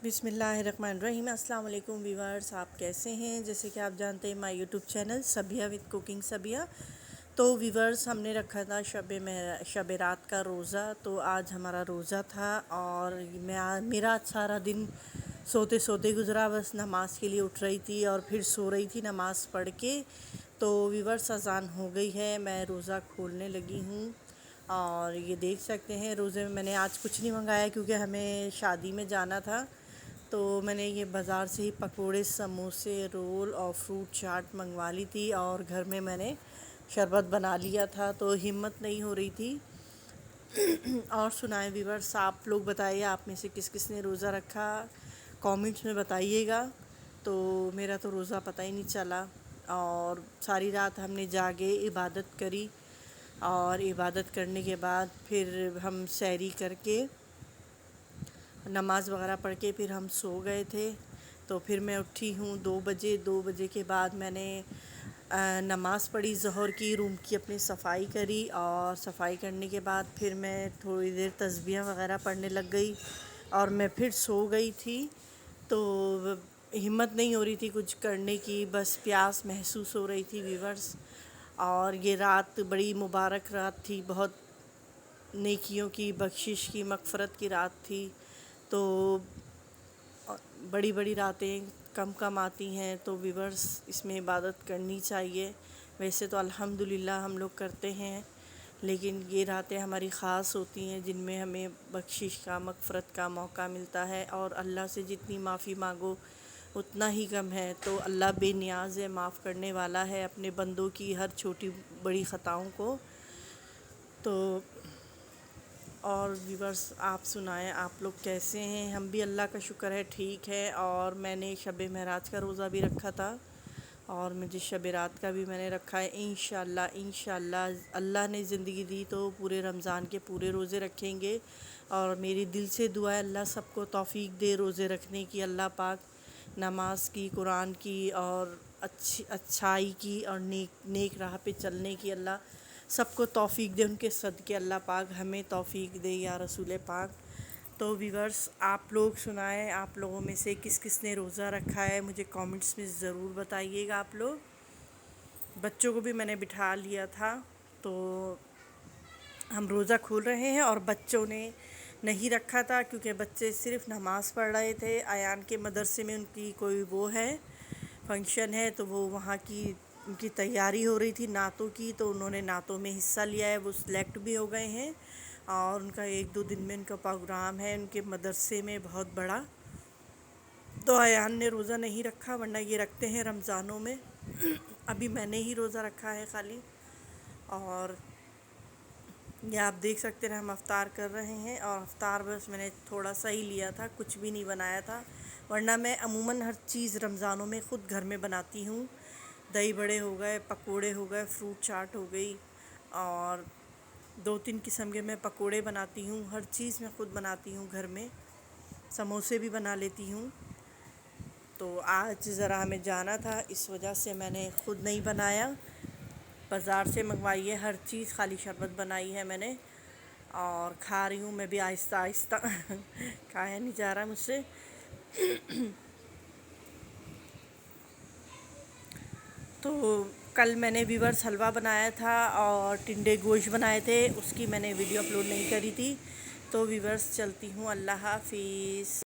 بسم اللہ الرحمن الرحیم۔ السلام علیکم ویورز، آپ کیسے ہیں؟ جیسے کہ آپ جانتے ہیں my YouTube channel Sabiya with cooking Sabiya. تو ویورز، ہم نے رکھا تھا شب رات کا روزہ، تو آج ہمارا روزہ تھا اور میرا سارا دن سوتے سوتے گزرا، بس نماز کے لیے اٹھ رہی تھی اور پھر سو رہی تھی نماز پڑھ کے۔ تو ویورز، اذان ہو گئی ہے، میں روزہ کھولنے لگی ہوں اور یہ دیکھ سکتے ہیں روزے میں نے آج کچھ نہیں منگایا کیونکہ ہمیں شادی میں جانا تھا۔ تو میں نے یہ بازار سے ہی پکوڑے، سموسے، رول اور فروٹ چاٹ منگوا لی تھی اور گھر میں نے شربت بنا لیا تھا، تو ہمت نہیں ہو رہی تھی۔ اور سنائیں ویورز، آپ لوگ بتائیے آپ میں سے کس کس نے روزہ رکھا، کامنٹس میں بتائیے گا۔ تو میرا تو روزہ پتہ ہی نہیں چلا اور ساری رات ہم نے جاگے عبادت کری اور عبادت کرنے کے بعد پھر ہم سحری کر کے نماز وغیرہ پڑھ کے پھر ہم سو گئے تھے۔ تو پھر میں اٹھی ہوں 2 بجے، 2 بجے کے بعد میں نے نماز پڑھی ظہر کی، روم کی اپنی صفائی کری اور صفائی کرنے کے بعد پھر میں تھوڑی دیر تسبیحاں وغیرہ پڑھنے لگ گئی اور میں پھر سو گئی تھی۔ تو ہمت نہیں ہو رہی تھی کچھ کرنے کی، بس پیاس محسوس ہو رہی تھی ویورز۔ اور یہ رات بڑی مبارک رات تھی، بہت نیکیوں کی، بخشش کی، مغفرت کی رات تھی۔ تو بڑی بڑی راتیں کم کم آتی ہیں، تو ویورز اس میں عبادت کرنی چاہیے۔ ویسے تو الحمدللہ ہم لوگ کرتے ہیں، لیکن یہ راتیں ہماری خاص ہوتی ہیں جن میں ہمیں بخشش کا، مغفرت کا موقع ملتا ہے اور اللہ سے جتنی معافی مانگو اتنا ہی کم ہے۔ تو اللہ بے نیاز ہے، معاف کرنے والا ہے اپنے بندوں کی ہر چھوٹی بڑی خطاؤں کو۔ تو اور ویورز، آپ سنائیں آپ لوگ کیسے ہیں؟ ہم بھی اللہ کا شکر ہے ٹھیک ہے۔ اور میں نے شب معراج کا روزہ بھی رکھا تھا اور مجھے شب رات کا بھی میں نے رکھا ہے۔ انشاءاللہ اللہ نے زندگی دی تو پورے رمضان کے پورے روزے رکھیں گے اور میری دل سے دعا ہے اللہ سب کو توفیق دے روزے رکھنے کی، اللہ پاک نماز کی، قرآن کی اور اچھائی کی اور نیک راہ پہ چلنے کی اللہ سب کو توفیق دے، ان کے صدقے اللہ پاک ہمیں توفیق دے یا رسول پاک۔ تو ویورز، آپ لوگ سنائیں آپ لوگوں میں سے کس کس نے روزہ رکھا ہے، مجھے کامنٹس میں ضرور بتائیے گا آپ لوگ۔ بچوں کو بھی میں نے بٹھا لیا تھا، تو ہم روزہ کھول رہے ہیں اور بچوں نے نہیں رکھا تھا کیونکہ بچے صرف نماز پڑھ رہے تھے۔ ایان کے مدرسے میں ان کی کوئی وہ ہے، فنکشن ہے، تو وہ وہاں کی ان کی تیاری ہو رہی تھی نعتوں کی، تو انہوں نے نعتوں میں حصہ لیا ہے، وہ سلیکٹ بھی ہو گئے ہیں اور ان کا 1-2 دن میں ان کا پروگرام ہے ان کے مدرسے میں بہت بڑا۔ تو ایان نے روزہ نہیں رکھا، ورنہ یہ رکھتے ہیں رمضانوں میں۔ ابھی میں نے ہی روزہ رکھا ہے خالی۔ اور یہ آپ دیکھ سکتے ہیں ہم افطار کر رہے ہیں اور افطار بس میں نے تھوڑا سا ہی لیا تھا، کچھ بھی نہیں بنایا تھا، ورنہ میں عموماً ہر چیز رمضانوں میں خود گھر میں بناتی ہوں۔ دہی بڑے ہو گئے، پکوڑے ہو گئے، فروٹ چاٹ ہو گئی اور 2-3 قسم کے میں پکوڑے بناتی ہوں، ہر چیز میں خود بناتی ہوں گھر میں، سموسے بھی بنا لیتی ہوں۔ تو آج ذرا ہمیں جانا تھا، اس وجہ سے میں نے خود نہیں بنایا، بازار سے منگوائی ہے ہر چیز، خالی شربت بنائی ہے میں نے اور کھا رہی ہوں میں بھی آہستہ آہستہ کھایا نہیں جا رہا مجھ سے۔ تو کل میں نے ویورز حلوہ بنایا تھا اور ٹنڈے گوشت بنائے تھے، اس کی میں نے ویڈیو اپلوڈ نہیں کری تھی۔ تو ویورز چلتی ہوں، اللہ حافظ۔